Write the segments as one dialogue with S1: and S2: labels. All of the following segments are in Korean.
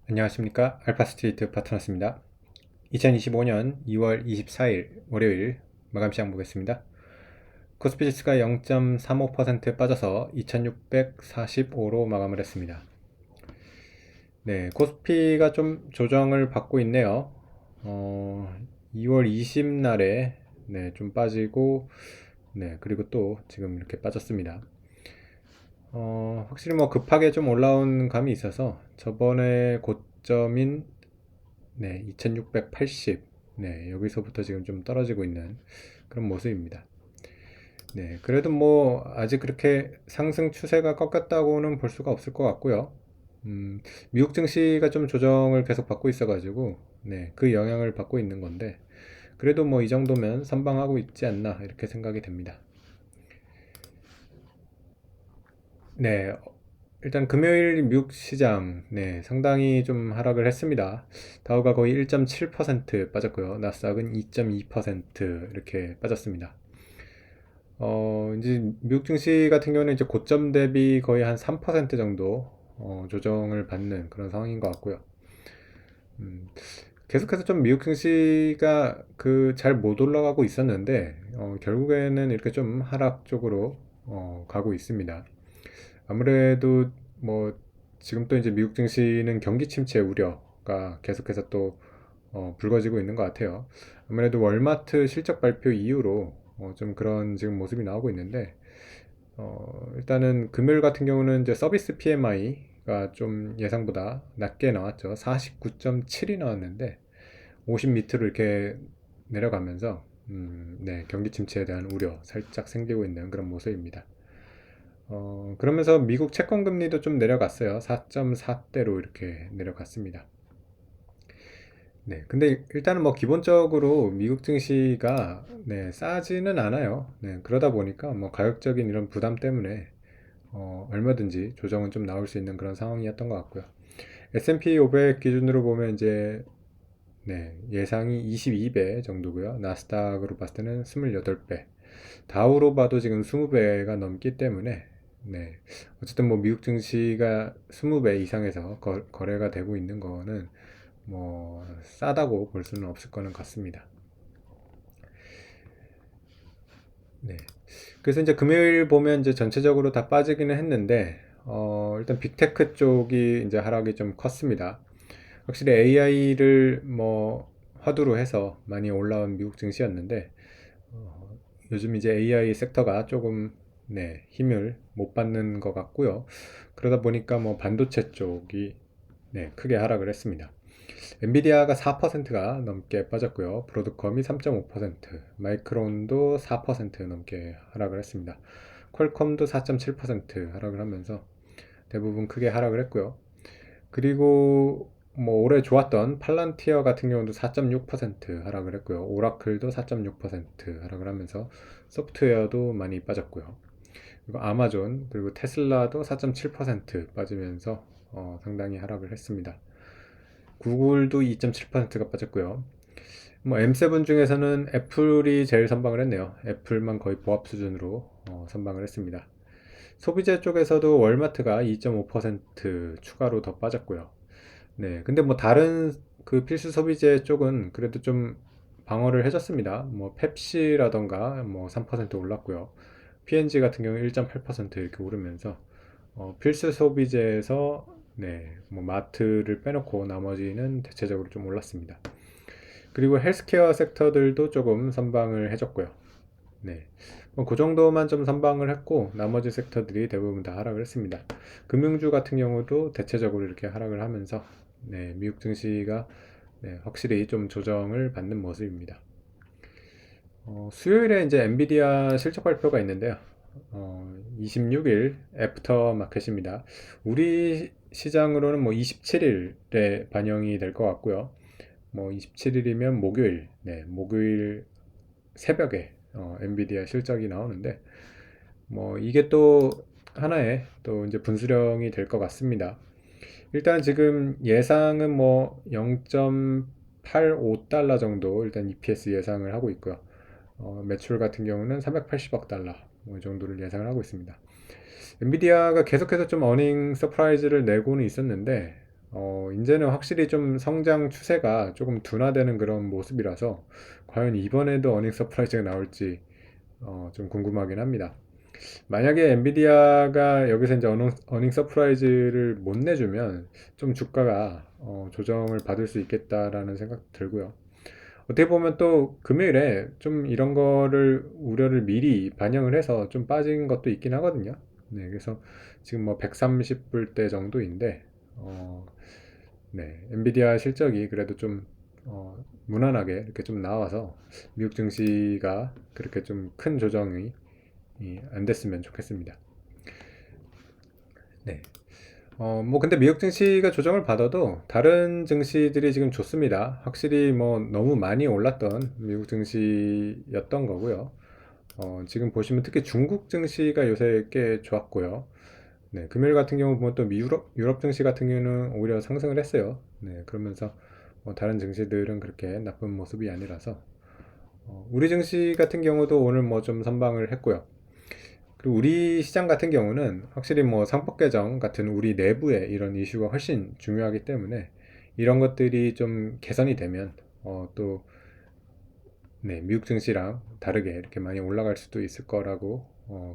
S1: 안녕하십니까. 알파스트리트 파트너스입니다. 2025년 2월 24일 월요일 마감시장 보겠습니다. 코스피 지수가 0.35% 빠져서 2645로 마감을 했습니다. 네, 코스피가 좀 조정을 받고 있네요. 2월 20날에 좀 빠지고, 그리고 또 지금 이렇게 빠졌습니다. 확실히 뭐 급하게 좀 올라온 감이 있어서 저번에 고점인 2680. 여기서부터 지금 좀 떨어지고 있는 그런 모습입니다. 그래도 뭐 아직 그렇게 상승 추세가 꺾였다고는 볼 수가 없을 것 같고요. 미국 증시가 좀 조정을 계속 받고 있어가지고, 그 영향을 받고 있는 건데, 그래도 뭐 이 정도면 선방하고 있지 않나 이렇게 생각이 됩니다. 네, 일단 금요일 미국 시장 상당히 좀 하락을 했습니다. 다우가 거의 1.7% 빠졌고요. 나스닥은 2.2% 이렇게 빠졌습니다. 이제 미국 증시 같은 경우는 이제 고점 대비 거의 한 3% 정도 조정을 받는 그런 상황인 것 같고요. 음, 계속해서 좀 미국 증시가 그 잘 못 올라가고 있었는데 결국에는 이렇게 좀 하락 쪽으로 가고 있습니다. 아무래도 뭐 지금 또 이제 미국 증시는 경기 침체 우려가 계속해서 또 불거지고 있는 것 같아요. 아무래도 월마트 실적 발표 이후로 좀 그런 지금 모습이 나오고 있는데 일단은 금요일 같은 경우는 이제 서비스 PMI가 좀 예상보다 낮게 나왔죠. 49.7이 나왔는데 50 밑으로 이렇게 내려가면서 경기 침체에 대한 우려 살짝 생기고 있는 그런 모습입니다. 그러면서 미국 채권 금리도 좀 내려갔어요. 4.4대로 이렇게 내려갔습니다. 근데 일단은 뭐 기본적으로 미국 증시가 싸지는 않아요. 그러다 보니까 뭐 가격적인 이런 부담 때문에 얼마든지 조정은 좀 나올 수 있는 그런 상황이었던 것 같고요. S&P 500 기준으로 보면 이제 예상이 22배 정도고요. 나스닥으로 봤을 때는 28배. 다우로 봐도 지금 20배가 넘기 때문에 어쨌든 뭐 미국 증시가 20배 이상에서 거래가 되고 있는 거는 뭐 싸다고 볼 수는 없을 거는 같습니다. 네. 그래서 이제 금요일 보면 이제 전체적으로 다 빠지기는 했는데 일단 빅테크 쪽이 이제 하락이 좀 컸습니다. 확실히 AI를 뭐 화두로 해서 많이 올라온 미국 증시였는데 요즘 이제 AI 섹터가 조금 힘을 못 받는 것 같고요. 그러다 보니까 뭐 반도체 쪽이 크게 하락을 했습니다. 엔비디아가 4%가 넘게 빠졌고요. 브로드컴이 3.5%, 마이크론도 4% 넘게 하락을 했습니다. 퀄컴도 4.7% 하락을 하면서 대부분 크게 하락을 했고요. 그리고 뭐 올해 좋았던 팔란티어 같은 경우도 4.6% 하락을 했고요. 오라클도 4.6% 하락을 하면서 소프트웨어도 많이 빠졌고요. 그리고 아마존 그리고 테슬라도 4.7% 빠지면서 상당히 하락을 했습니다. 구글도 2.7%가 빠졌고요. 뭐 M7 중에서는 애플이 제일 선방을 했네요. 애플만 거의 보합 수준으로 선방을 했습니다. 소비재 쪽에서도 월마트가 2.5% 추가로 더 빠졌고요. 근데 뭐 다른 그 필수 소비재 쪽은 그래도 좀 방어를 해줬습니다. 뭐 펩시라던가 뭐 3% 올랐고요. P&G 같은 경우 1.8% 이렇게 오르면서 필수 소비재에서 뭐 마트를 빼놓고 나머지는 대체적으로 좀 올랐습니다. 그리고 헬스케어 섹터들도 조금 선방을 해줬고요. 뭐그 정도만 좀 선방을 했고 나머지 섹터들이 대부분 다 하락을 했습니다. 금융주 같은 경우도 대체적으로 이렇게 하락을 하면서 미국 증시가 확실히 좀 조정을 받는 모습입니다. 수요일에 이제 엔비디아 실적 발표가 있는데요. 26일 애프터 마켓입니다. 우리 시장으로는 뭐 27일에 반영이 될 것 같고요. 뭐 27일이면 목요일, 목요일 새벽에 엔비디아 실적이 나오는데 뭐 이게 또 하나의 또 이제 분수령이 될 것 같습니다. 일단 지금 예상은 뭐 0.85달러 정도 일단 EPS 예상을 하고 있고요. 매출 같은 경우는 380억 달러 뭐 정도를 예상을 하고 있습니다. 엔비디아가 계속해서 좀 어닝 서프라이즈를 내고는 있었는데 이제는 확실히 좀 성장 추세가 조금 둔화되는 그런 모습이라서 과연 이번에도 어닝 서프라이즈가 나올지 좀 궁금하긴 합니다. 만약에 엔비디아가 여기서 이제 어닝 서프라이즈를 못 내주면 좀 주가가 조정을 받을 수 있겠다라는 생각 들고요. 어떻게 보면 또 금요일에 좀 이런 거를 우려를 미리 반영을 해서 좀 빠진 것도 있긴 하거든요. 네, 그래서 지금 뭐 130불대 정도인데 네, 엔비디아 실적이 그래도 좀 무난하게 이렇게 좀 나와서 미국 증시가 그렇게 좀 큰 조정이 안 됐으면 좋겠습니다. 네. 뭐 근데 미국 증시가 조정을 받아도 다른 증시들이 지금 좋습니다. 확실히 뭐 너무 많이 올랐던 미국 증시였던 거고요. 지금 보시면 특히 중국 증시가 요새 꽤 좋았고요. 네, 금요일 같은 경우 보면 또 유럽 증시 같은 경우는 오히려 상승을 했어요. 네, 그러면서 뭐 다른 증시들은 그렇게 나쁜 모습이 아니라서 우리 증시 같은 경우도 오늘 뭐 좀 선방을 했고요. 그리고 우리 시장 같은 경우는 확실히 뭐 상법 개정 같은 우리 내부의 이런 이슈가 훨씬 중요하기 때문에 이런 것들이 좀 개선이 되면 또 네, 미국 증시랑 다르게 이렇게 많이 올라갈 수도 있을 거라고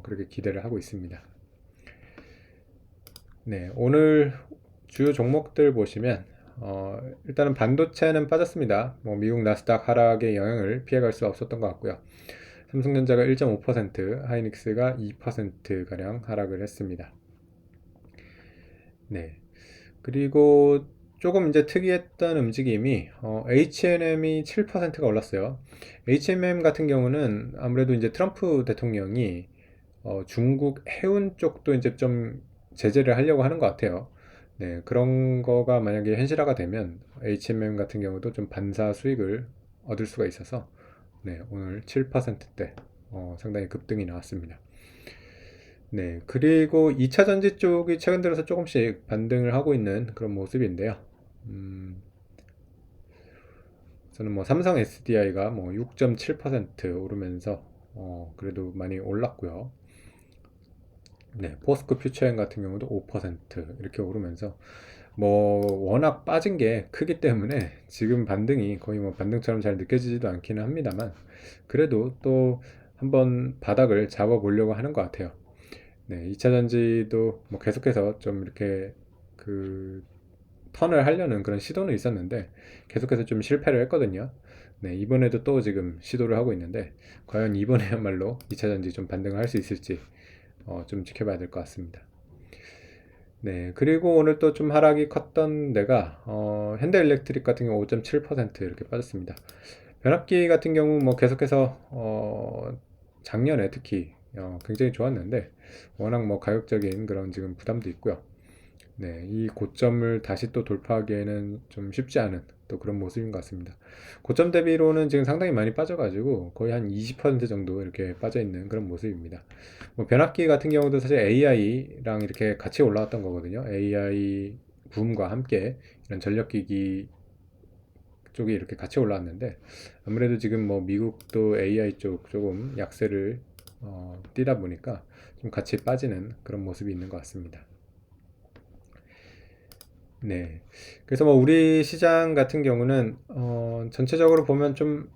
S1: 그렇게 기대를 하고 있습니다. 네, 오늘 주요 종목들 보시면 일단은 반도체는 빠졌습니다. 뭐 미국 나스닥 하락의 영향을 피해갈 수 없었던 것 같고요. 삼성전자가 1.5%, 하이닉스가 2%가량 하락을 했습니다. 네. 그리고 조금 이제 특이했던 움직임이 H&M이 7%가 올랐어요. H&M 같은 경우는 아무래도 이제 트럼프 대통령이 중국 해운 쪽도 이제 좀 제재를 하려고 하는 것 같아요. 네, 그런 거가 만약에 현실화가 되면 H&M 같은 경우도 좀 반사 수익을 얻을 수가 있어서 네, 오늘 7%대 상당히 급등이 나왔습니다. 네, 그리고 2차 전지 쪽이 최근 들어서 조금씩 반등을 하고 있는 그런 모습인데요. 저는 뭐 삼성 SDI가 뭐 6.7% 오르면서 그래도 많이 올랐고요. 네, 포스코 퓨처엠 같은 경우도 5% 이렇게 오르면서 뭐 워낙 빠진 게 크기 때문에 지금 반등이 거의 뭐 반등처럼 잘 느껴지지도 않기는 합니다만 그래도 또 한번 바닥을 잡아 보려고 하는 것 같아요. 네, 2차 전지도 뭐 계속해서 좀 이렇게 그 턴을 하려는 그런 시도는 있었는데 계속해서 좀 실패를 했거든요. 네, 이번에도 또 지금 시도를 하고 있는데 과연 이번에야말로 2차 전지 좀 반등을 할 수 있을지 좀 지켜봐야 될 것 같습니다. 네, 그리고 오늘 또 좀 하락이 컸던 데가 현대일렉트릭 같은 경우 5.7% 이렇게 빠졌습니다. 변압기 같은 경우 뭐 계속해서 작년에 특히 굉장히 좋았는데 워낙 뭐 가격적인 그런 지금 부담도 있고요. 네, 이 고점을 다시 또 돌파하기에는 좀 쉽지 않은 또 그런 모습인 것 같습니다. 고점 대비로는 지금 상당히 많이 빠져가지고 거의 한 20% 정도 이렇게 빠져 있는 그런 모습입니다. 뭐 변압기 같은 경우도 사실 AI랑 이렇게 같이 올라왔던 거거든요. AI 붐과 함께 이런 전력기기 쪽이 이렇게 같이 올라왔는데 아무래도 지금 뭐 미국도 AI 쪽 조금 약세를 띄다 보니까 좀 같이 빠지는 그런 모습이 있는 것 같습니다. 네. 그래서 뭐 우리 시장 같은 경우는 전체적으로 보면 좀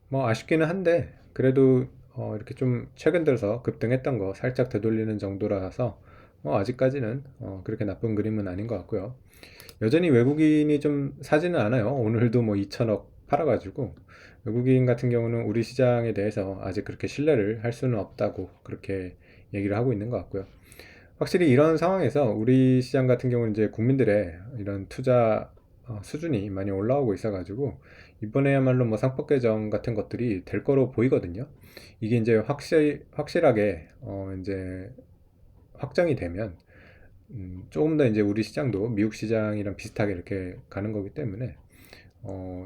S1: 뭐 아쉽기는 한데 그래도 이렇게 좀 최근 들어서 급등했던 거 살짝 되돌리는 정도라서 뭐 아직까지는 그렇게 나쁜 그림은 아닌 것 같고요. 여전히 외국인이 좀 사지는 않아요. 오늘도 뭐 2천억 팔아가지고 외국인 같은 경우는 우리 시장에 대해서 아직 그렇게 신뢰를 할 수는 없다고 그렇게 얘기를 하고 있는 것 같고요. 확실히 이런 상황에서 우리 시장 같은 경우는 이제 국민들의 이런 투자 수준이 많이 올라오고 있어가지고 이번에야말로 뭐 상법 개정 같은 것들이 될 거로 보이거든요. 이게 이제 확실하게 이제 확정이 되면 조금 더 이제 우리 시장도 미국 시장이랑 비슷하게 이렇게 가는 거기 때문에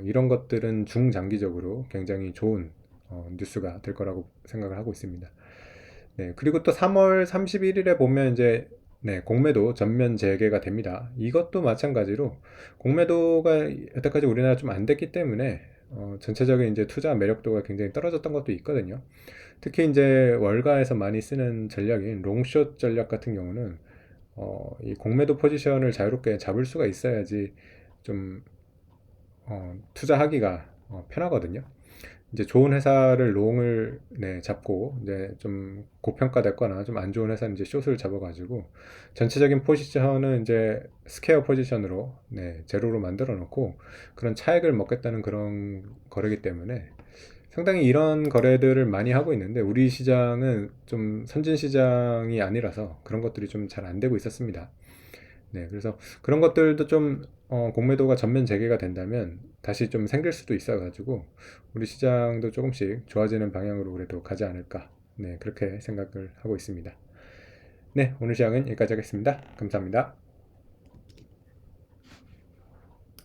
S1: 이런 것들은 중장기적으로 굉장히 좋은 뉴스가 될 거라고 생각을 하고 있습니다. 네, 그리고 또 3월 31일에 보면 이제 네, 공매도 전면 재개가 됩니다. 이것도 마찬가지로 공매도가 여태까지 우리나라 좀 안 됐기 때문에 전체적인 이제 투자 매력도가 굉장히 떨어졌던 것도 있거든요. 특히 이제 월가에서 많이 쓰는 전략인 롱숏 전략 같은 경우는 이 공매도 포지션을 자유롭게 잡을 수가 있어야지 좀 투자하기가 편하거든요. 이제 좋은 회사를 롱을 잡고 이제 좀 고평가됐거나 좀 안 좋은 회사는 이제 숏을 잡아가지고 전체적인 포지션은 이제 스퀘어 포지션으로 제로로 만들어 놓고 그런 차익을 먹겠다는 그런 거래기 때문에 상당히 이런 거래들을 많이 하고 있는데 우리 시장은 좀 선진 시장이 아니라서 그런 것들이 좀 잘 안 되고 있었습니다. 그래서 그런 것들도 좀 공매도가 전면 재개가 된다면 다시 좀 생길 수도 있어가지고 우리 시장도 조금씩 좋아지는 방향으로 그래도 가지 않을까. 그렇게 생각을 하고 있습니다. 오늘 시장은 여기까지 하겠습니다. 감사합니다.